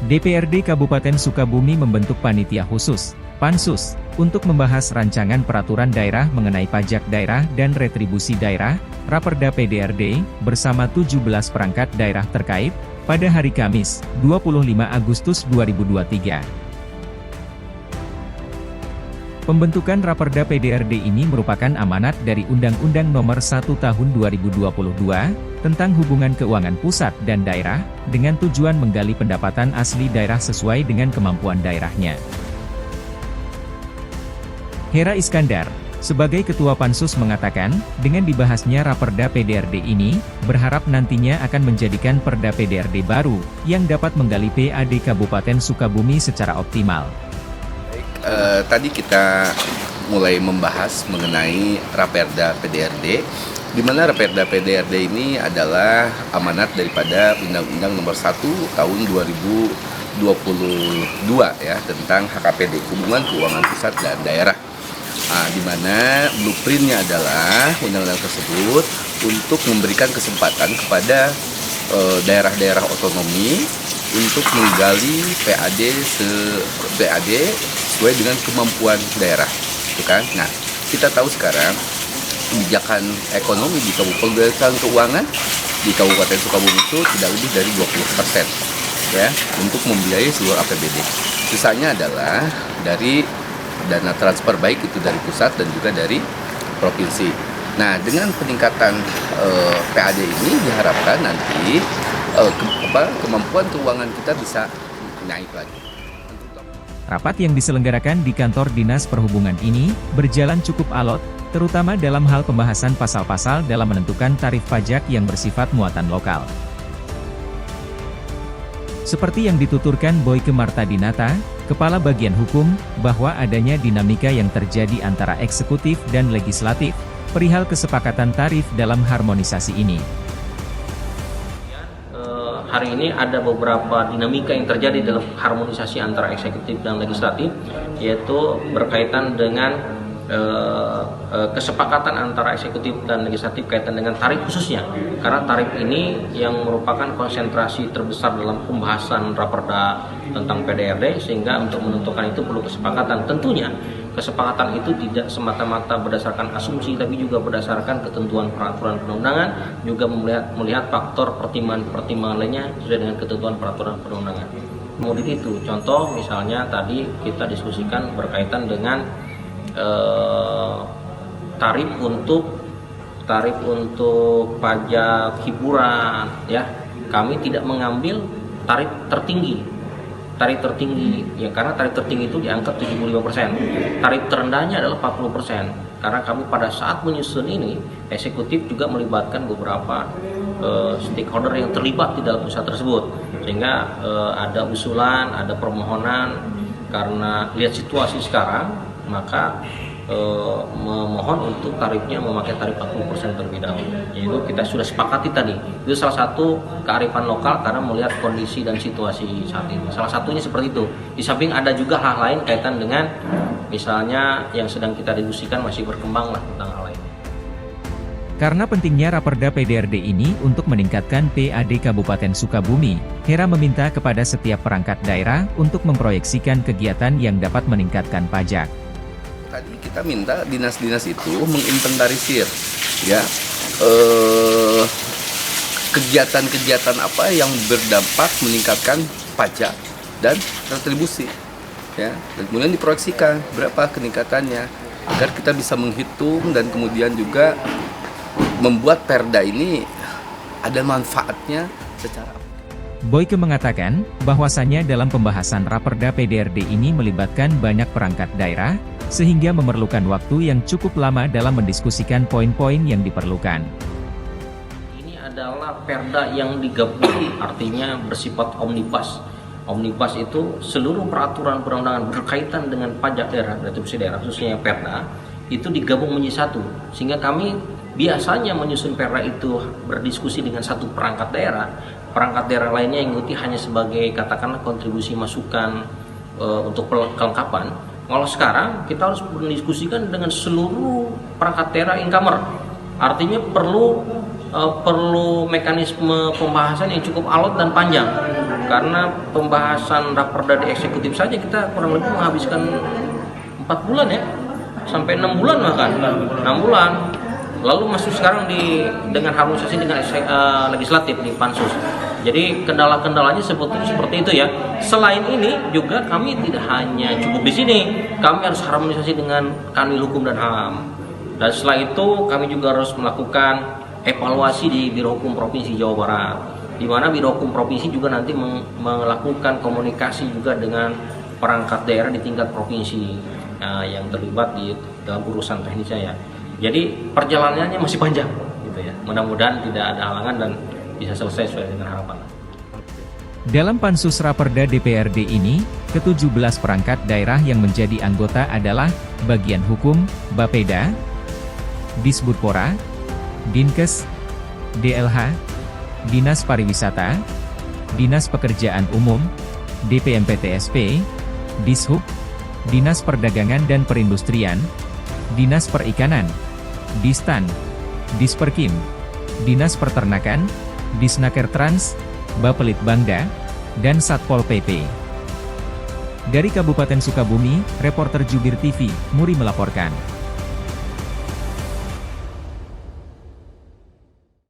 DPRD Kabupaten Sukabumi membentuk panitia khusus, Pansus, untuk membahas rancangan peraturan daerah mengenai pajak daerah dan retribusi daerah, Raperda PDRD, bersama 17 perangkat daerah terkait, pada hari Kamis, 25 Agustus 2023. Pembentukan Raperda PDRD ini merupakan amanat dari Undang-Undang Nomor 1 Tahun 2022, tentang hubungan keuangan pusat dan daerah, dengan tujuan menggali pendapatan asli daerah sesuai dengan kemampuan daerahnya. Hera Iskandar, sebagai Ketua Pansus mengatakan, dengan dibahasnya Raperda PDRD ini, berharap nantinya akan menjadikan Perda PDRD baru, yang dapat menggali PAD Kabupaten Sukabumi secara optimal. Tadi kita mulai membahas mengenai Raperda PDRD, di mana Raperda PDRD ini adalah amanat daripada Undang-Undang Nomor 1 Tahun 2022 ya, tentang HKPD, Hubungan Keuangan Pusat dan Daerah. Di mana blueprintnya adalah undang-undang tersebut untuk memberikan kesempatan kepada daerah-daerah otonomi untuk menggali PAD sesuai dengan kemampuan daerah, itu kan? Nah, kita tahu sekarang kebijakan ekonomi di Kabupaten Keuangan di Kabupaten Sukabumi itu tidak lebih dari 20% ya untuk membiayai seluruh APBD. Sisanya adalah dari dana transfer, baik itu dari pusat dan juga dari provinsi. Nah, dengan peningkatan PAD ini diharapkan nanti kemampuan keuangan kita bisa naik lagi. Rapat yang diselenggarakan di kantor Dinas Perhubungan ini berjalan cukup alot, terutama dalam hal pembahasan pasal-pasal dalam menentukan tarif pajak yang bersifat muatan lokal. Seperti yang dituturkan Boyke Martadinata, Kepala Bagian Hukum, bahwa adanya dinamika yang terjadi antara eksekutif dan legislatif, perihal kesepakatan tarif dalam harmonisasi ini. Hari ini ada beberapa dinamika yang terjadi dalam harmonisasi antara eksekutif dan legislatif, yaitu berkaitan dengan kesepakatan antara eksekutif dan legislatif kaitan dengan tarif khususnya, karena tarif ini yang merupakan konsentrasi terbesar dalam pembahasan Raperda tentang PDRD, sehingga untuk menentukan itu perlu kesepakatan. Tentunya kesepakatan itu tidak semata-mata berdasarkan asumsi, tapi juga berdasarkan ketentuan peraturan perundangan, juga melihat faktor pertimbangan lainnya sesuai dengan ketentuan peraturan perundangan. Kemudian itu, contoh misalnya tadi kita diskusikan berkaitan dengan tarif untuk pajak hiburan, ya. Kami tidak mengambil tarif tertinggi ya, karena tarif tertinggi itu diangkat 75%. Tarif terendahnya adalah 40%. Karena kami pada saat menyusun ini, eksekutif juga melibatkan beberapa stakeholder yang terlibat di dalam usaha tersebut, sehingga ada usulan, ada permohonan. Karena lihat situasi sekarang, maka memohon untuk tarifnya memakai tarif 40% terlebih dahulu. Yaitu kita sudah sepakati tadi. Itu salah satu kearifan lokal karena melihat kondisi dan situasi saat ini. Salah satunya seperti itu. Di samping ada juga hal lain kaitan dengan misalnya yang sedang kita diskusikan masih berkembang lah tentang hal lain. Karena pentingnya Raperda PDRD ini untuk meningkatkan PAD Kabupaten Sukabumi, Hera meminta kepada setiap perangkat daerah untuk memproyeksikan kegiatan yang dapat meningkatkan pajak. Tadi kita minta dinas-dinas itu menginventarisir ya kegiatan-kegiatan apa yang berdampak meningkatkan pajak dan retribusi ya, dan kemudian diproyeksikan berapa keningkatannya agar kita bisa menghitung dan kemudian juga membuat perda ini ada manfaatnya secara. Boyke mengatakan, bahwasannya dalam pembahasan Raperda PDRD ini melibatkan banyak perangkat daerah, sehingga memerlukan waktu yang cukup lama dalam mendiskusikan poin-poin yang diperlukan. Ini adalah perda yang digabung, artinya bersifat omnibus. Omnibus itu seluruh peraturan perundangan berkaitan dengan pajak daerah, retribusi daerah, khususnya yang perda, itu digabung menjadi satu. Sehingga kami biasanya menyusun perda itu berdiskusi dengan satu perangkat daerah. Perangkat daerah lainnya yang mengikuti hanya sebagai katakanlah kontribusi masukan untuk kelengkapan. Kalau sekarang kita harus mendiskusikan dengan seluruh perangkat daerah incomer. Artinya perlu mekanisme pembahasan yang cukup alot dan panjang. karena pembahasan raperda di eksekutif saja kita kurang lebih menghabiskan 4 bulan ya, sampai 6 bulan bahkan 6 bulan. Lalu masuk sekarang dengan harmonisasi dengan legislatif di pansus. Jadi kendala-kendalanya sebetulnya seperti itu ya. Selain ini juga kami tidak hanya cukup di sini, kami harus harmonisasi dengan Kanwil Hukum dan HAM. Dan setelah itu kami juga harus melakukan evaluasi di Biro Hukum Provinsi Jawa Barat, di mana Biro Hukum Provinsi juga nanti melakukan komunikasi juga dengan perangkat daerah di tingkat provinsi yang terlibat di dalam urusan teknisnya ya. Jadi perjalanannya masih panjang gitu ya. Mudah-mudahan tidak ada halangan dan bisa selesai sesuai dengan harapan. Dalam Pansus Raperda DPRD ini, ke-17 perangkat daerah yang menjadi anggota adalah Bagian Hukum, Bapeda, Disbudpora, Dinkes, DLH, Dinas Pariwisata, Dinas Pekerjaan Umum, DPMPTSP, Dishub, Dinas Perdagangan dan Perindustrian, Dinas Perikanan, Distan, Disperkim, Dinas Peternakan, Disnaker Trans, Bapelitbangda, dan Satpol PP. Dari Kabupaten Sukabumi, reporter Jubir TV, Muri melaporkan.